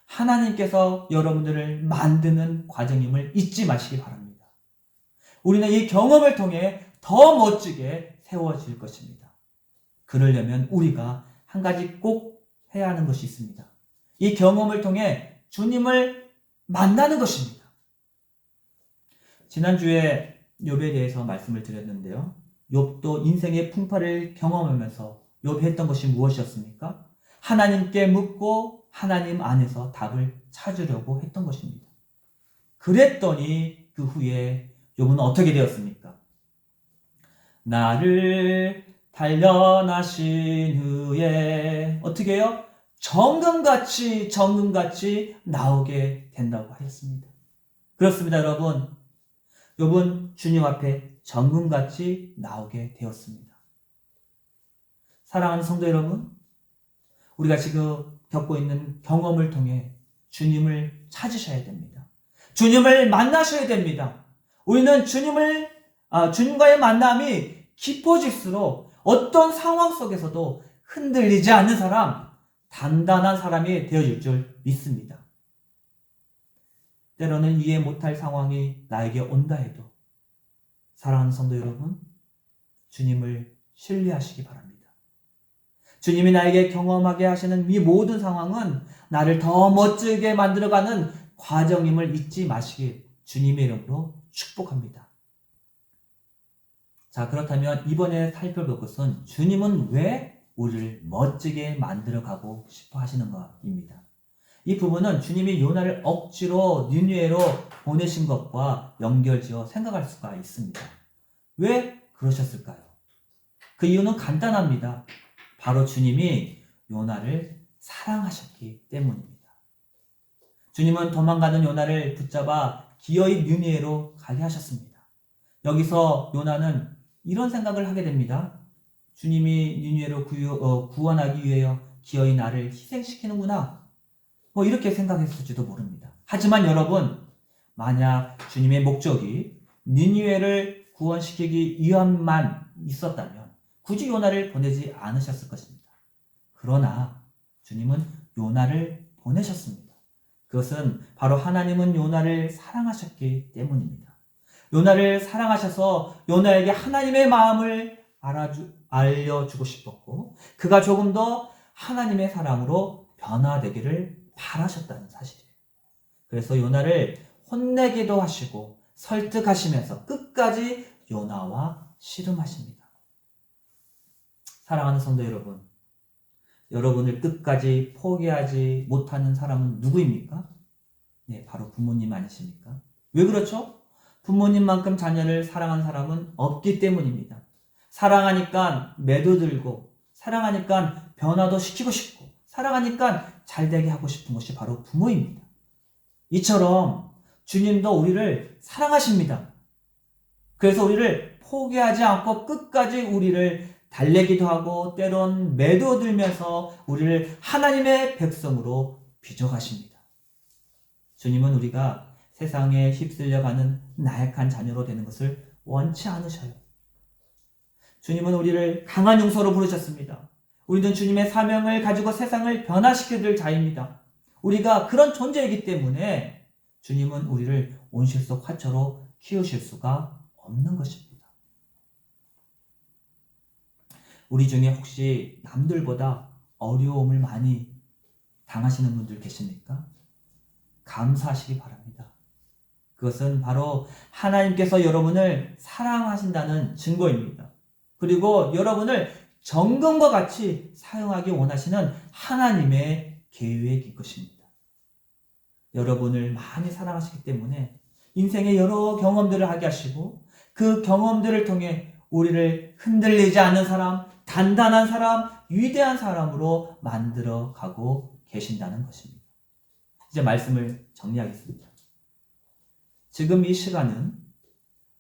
하나님께서 여러분들을 만드는 과정임을 잊지 마시기 바랍니다. 우리는 이 경험을 통해 더 멋지게 세워질 것입니다. 그러려면 우리가 한 가지 꼭 해야 하는 것이 있습니다. 이 경험을 통해 주님을 만나는 것입니다. 지난주에 욥에 대해서 말씀을 드렸는데요. 욥도 인생의 풍파를 경험하면서 욥이 했던 것이 무엇이었습니까? 하나님께 묻고 하나님 안에서 답을 찾으려고 했던 것입니다. 그랬더니 그 후에 욥은 어떻게 되었습니까? 나를 단련하신 후에 어떻게 해요? 정금같이 나오게 된다고 하였습니다. 그렇습니다, 여러분. 욥은 주님 앞에 정금같이 나오게 되었습니다. 사랑하는 성도 여러분, 우리가 지금 겪고 있는 경험을 통해 주님을 찾으셔야 됩니다. 주님을 만나셔야 됩니다. 우리는 주님과의 만남이 깊어질수록 어떤 상황 속에서도 흔들리지 않는 사람, 단단한 사람이 되어질 줄 믿습니다. 때로는 이해 못할 상황이 나에게 온다 해도 사랑하는 성도 여러분, 주님을 신뢰하시기 바랍니다. 주님이 나에게 경험하게 하시는 이 모든 상황은 나를 더 멋지게 만들어가는 과정임을 잊지 마시길 주님의 이름으로 축복합니다. 자, 그렇다면 이번에 살펴볼 것은 주님은 왜 우리를 멋지게 만들어가고 싶어 하시는가입니다. 이 부분은 주님이 요나를 억지로 니느웨로 보내신 것과 연결지어 생각할 수가 있습니다. 왜 그러셨을까요? 그 이유는 간단합니다. 바로 주님이 요나를 사랑하셨기 때문입니다. 주님은 도망가는 요나를 붙잡아 기어이 니느웨로 가게 하셨습니다. 여기서 요나는 이런 생각을 하게 됩니다. 주님이 니느웨로 구원하기 위해 기어이 나를 희생시키는구나. 이렇게 생각했을지도 모릅니다. 하지만 여러분, 만약 주님의 목적이 니느웨를 구원시키기 위함만 있었다면 굳이 요나를 보내지 않으셨을 것입니다. 그러나 주님은 요나를 보내셨습니다. 그것은 바로 하나님은 요나를 사랑하셨기 때문입니다. 요나를 사랑하셔서 요나에게 하나님의 마음을 알려주고 싶었고 그가 조금 더 하나님의 사랑으로 변화되기를 바라셨다는 사실이에요. 그래서 요나를 혼내기도 하시고 설득하시면서 끝까지 요나와 씨름하십니다. 사랑하는 성도 여러분, 여러분을 끝까지 포기하지 못하는 사람은 누구입니까? 네, 바로 부모님 아니십니까? 왜 그렇죠? 부모님만큼 자녀를 사랑하는 사람은 없기 때문입니다. 사랑하니까 매도 들고, 사랑하니까 변화도 시키고 싶고, 사랑하니까 잘되게 하고 싶은 것이 바로 부모입니다. 이처럼 주님도 우리를 사랑하십니다. 그래서 우리를 포기하지 않고 끝까지 우리를 달래기도 하고 때론 매도들면서 우리를 하나님의 백성으로 빚어가십니다. 주님은 우리가 세상에 휩쓸려가는 나약한 자녀로 되는 것을 원치 않으셔요. 주님은 우리를 강한 용서로 부르셨습니다. 우리는 주님의 사명을 가지고 세상을 변화시켜줄 자입니다. 우리가 그런 존재이기 때문에 주님은 우리를 온실 속 화초로 키우실 수가 없는 것입니다. 우리 중에 혹시 남들보다 어려움을 많이 당하시는 분들 계십니까? 감사하시기 바랍니다. 그것은 바로 하나님께서 여러분을 사랑하신다는 증거입니다. 그리고 여러분을 정금과 같이 사용하기 원하시는 하나님의 계획일 것입니다. 여러분을 많이 사랑하시기 때문에 인생의 여러 경험들을 하게 하시고 그 경험들을 통해 우리를 흔들리지 않는 사람, 단단한 사람, 위대한 사람으로 만들어 가고 계신다는 것입니다. 이제 말씀을 정리하겠습니다. 지금 이 시간은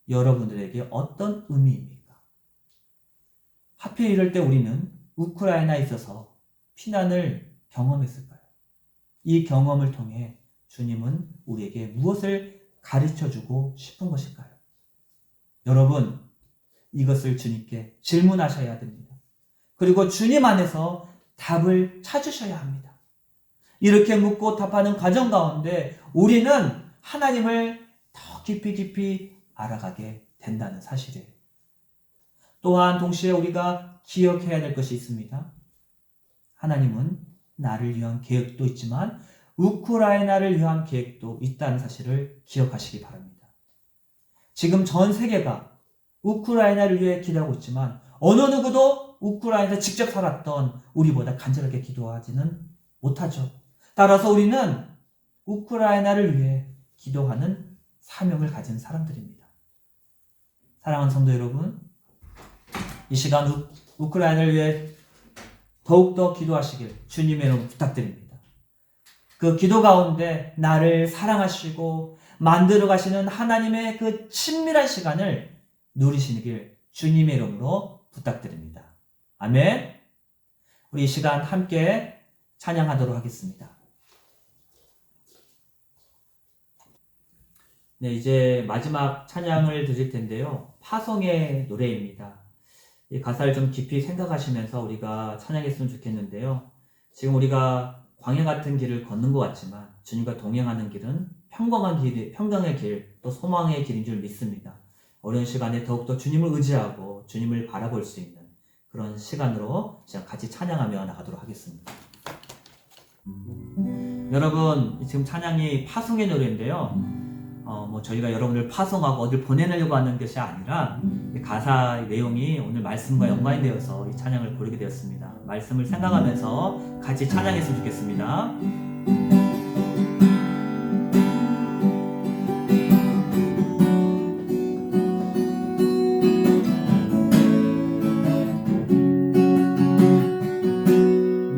여러분들에게 어떤 의미입니까? 하필 이럴 때 우리는 우크라이나에 있어서 피난을 경험했을까요? 이 경험을 통해 주님은 우리에게 무엇을 가르쳐주고 싶은 것일까요? 여러분, 이것을 주님께 질문하셔야 됩니다. 그리고 주님 안에서 답을 찾으셔야 합니다. 이렇게 묻고 답하는 과정 가운데 우리는 하나님을 더 깊이 알아가게 된다는 사실이에요. 또한 동시에 우리가 기억해야 될 것이 있습니다. 하나님은 나를 위한 계획도 있지만 우크라이나를 위한 계획도 있다는 사실을 기억하시기 바랍니다. 지금 전 세계가 우크라이나를 위해 기도하고 있지만 어느 누구도 우크라이나에서 직접 살았던 우리보다 간절하게 기도하지는 못하죠. 따라서 우리는 우크라이나를 위해 기도하는 사명을 가진 사람들입니다. 사랑하는 성도 여러분, 이 시간 우크라이나를 위해 더욱더 기도하시길 주님의 이름으로 부탁드립니다. 그 기도 가운데 나를 사랑하시고 만들어 가시는 하나님의 그 친밀한 시간을 누리시길 주님의 이름으로 부탁드립니다. 아멘. 우리 이 시간 함께 찬양하도록 하겠습니다. 네, 이제 마지막 찬양을 드릴 텐데요. 파송의 노래입니다. 이 가사를 좀 깊이 생각하시면서 우리가 찬양했으면 좋겠는데요. 지금 우리가 광야 같은 길을 걷는 것 같지만 주님과 동행하는 길은 평강의 길, 또 소망의 길인 줄 믿습니다. 어려운 시간에 더욱더 주님을 의지하고 주님을 바라볼 수 있는 그런 시간으로 같이 찬양하며 나가도록 하겠습니다. 여러분, 지금 찬양이 파송의 노래인데요. 저희가 여러분을 파송하고 어딜 보내려고 하는 것이 아니라 가사 내용이 오늘 말씀과 연관이 되어서 이 찬양을 부르게 되었습니다. 말씀을 생각하면서 같이 찬양했으면 좋겠습니다.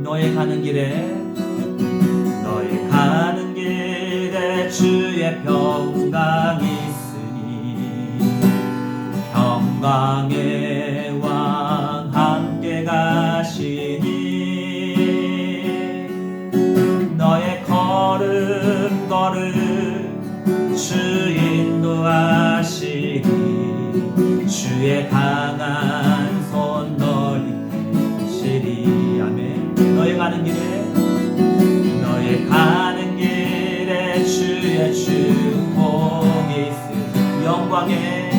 너의 가는 길에 주의 평강이 있으니 평강의 왕 함께 가시니 너의 걸음 주 인도하시니 주의 강한 손 널리 펴시리. 아멘. 너의 가는 길에 주의 축복이 있으니 영광의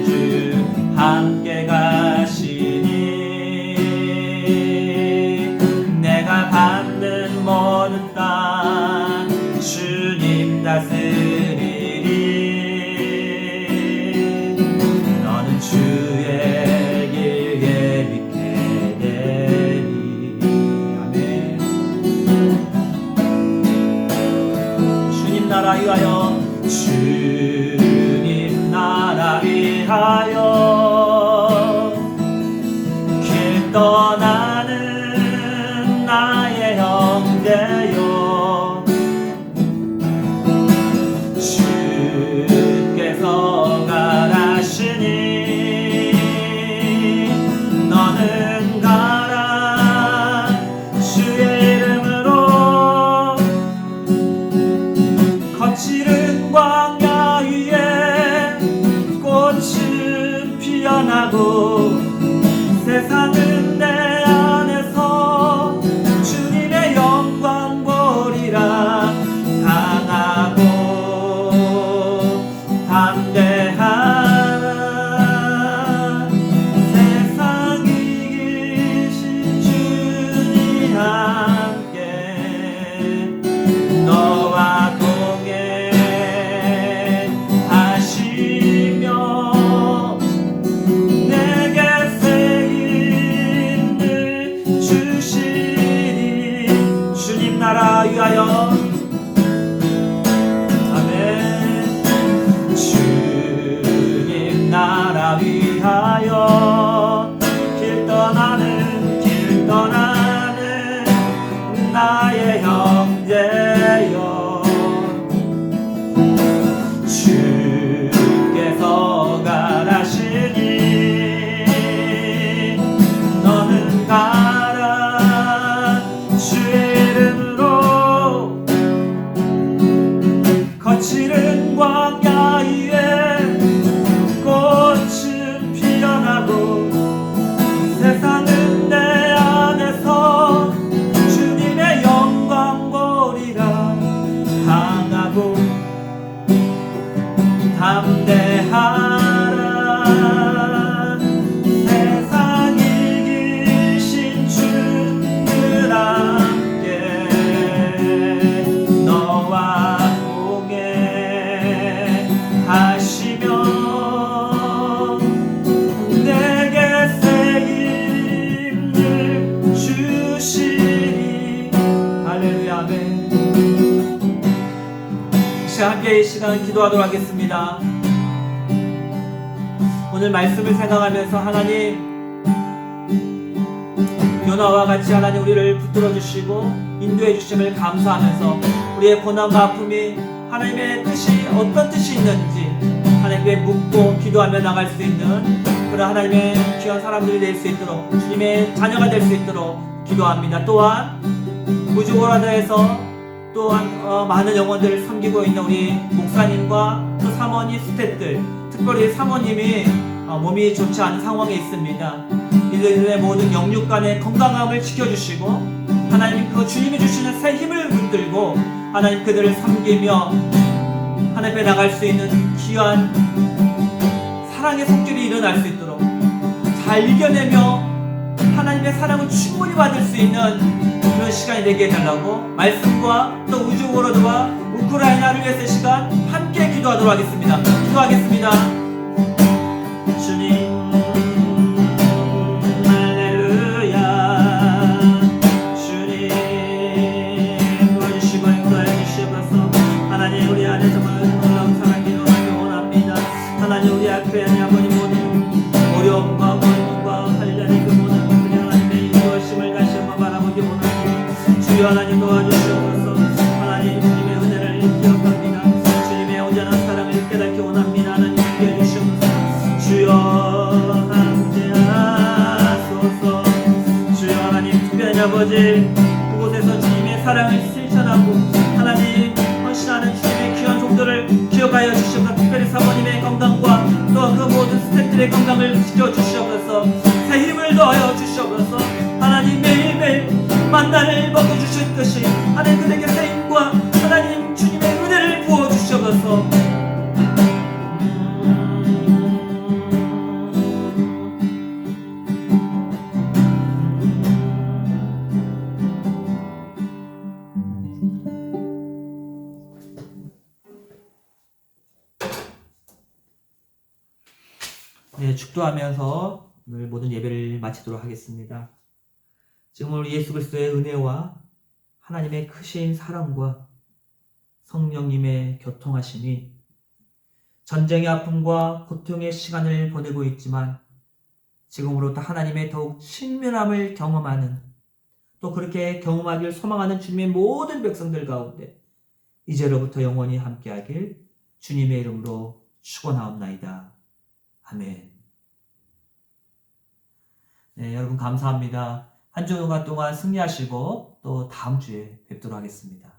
주 함께 가시니 내가 받는 모든 땅 주님 다스리리. 너는 주의 길 예비케 되리. 아멘. 나라 위하여 주님 나라 위하여 길 떠나는 주님 나라 위하여. 아멘. 주님 나라 위하여 길 떠나는 나의 형제여, 주께서 가라시니 너는 가라. 주의 이름으로 거칠은 광야 위에 꽃은 피어나고 세상은 내 안에서 주님의 영광 보리라. 강하고 담대하라. 세상 이기신 주를 함께 너와 동행하시며 내게 새 힘을 주시리. 할렐루야. 아멘. 함께 이 시간 기도하도록 하겠습니다. 오늘 말씀을 생각하면서 하나님, 요나와 같이 하나님 우리를 붙들어 주시고 인도해 주심을 감사하면서 우리의 고난과 아픔이 하나님의 뜻이 어떤 뜻이 있는지 하나님께 묻고 기도하며 나갈 수 있는 그런 하나님의 귀한 사람들이 될 수 있도록, 주님의 자녀가 될 수 있도록 기도합니다. 또한 우주고라다에서 또한 많은 영혼들을 섬기고 있는 우리 목사님과 또 사모님, 스태프들, 특별히 사모님이 몸이 좋지 않은 상황에 있습니다. 이들의 모든 영육간의 건강함을 지켜주시고 하나님 그 주님이 주시는 새 힘을 붙들고 하나님 그들을 섬기며 하나님 앞에 나갈 수 있는 귀한 사랑의 손길이 일어날 수 있도록 잘 이겨내며 하나님의 사랑을 충분히 받을 수 있는 그런 시간이 되게 해달라고 말씀과 또 우주워로드와 우크라이나를 위해서 시간 함께 기도하도록 하겠습니다. 기도하겠습니다. 주님 할렐루야. 주님 도와주시고 인도해 주시옵소서. 하나님 우리 안에 정말 놀라운 사랑 일어나기 원합니다. 하나님 우리 앞에 아버님 모든 어려움과 고통과 한련의 그 모든 것들이 하나님의 인도하심을 다시 한번 바라보기 원합니다. 주여 하나님 도와주시옵소서. 하나님 주님의 은혜를 기억합니다. 주님의 온전한 사랑을 깨닫기 원합니다. 하나님 함께해 주시옵소서. 주여 함께하소서. 주여 하나님 특별히 아버지 그곳에서 주님의 사랑을 실천하고 하나님 헌신하는 주님의 귀한 종들을 기억하여 주시옵소서. 특별히 사모님의 건강과 또 그 모든 스태프들의 건강을 지켜주시옵소서. 새 힘을 더하여 주시옵소서. 하나님 매일매일 만나를 먹여주셨듯이 하나님 그들에게 새 힘과 하나님 주님의 은혜를 부어주시옵소서. 네, 축도하면서 오늘 모든 예배를 마치도록 하겠습니다. 지금 우리 예수 그리스도의 은혜와 하나님의 크신 사랑과 성령님의 교통하심이 전쟁의 아픔과 고통의 시간을 보내고 있지만 지금으로부터 하나님의 더욱 친밀함을 경험하는 또 그렇게 경험하길 소망하는 주님의 모든 백성들 가운데 이제로부터 영원히 함께하길 주님의 이름으로 축원하옵나이다. 아멘. 네, 여러분 감사합니다. 한 주간 동안 승리하시고 또 다음 주에 뵙도록 하겠습니다.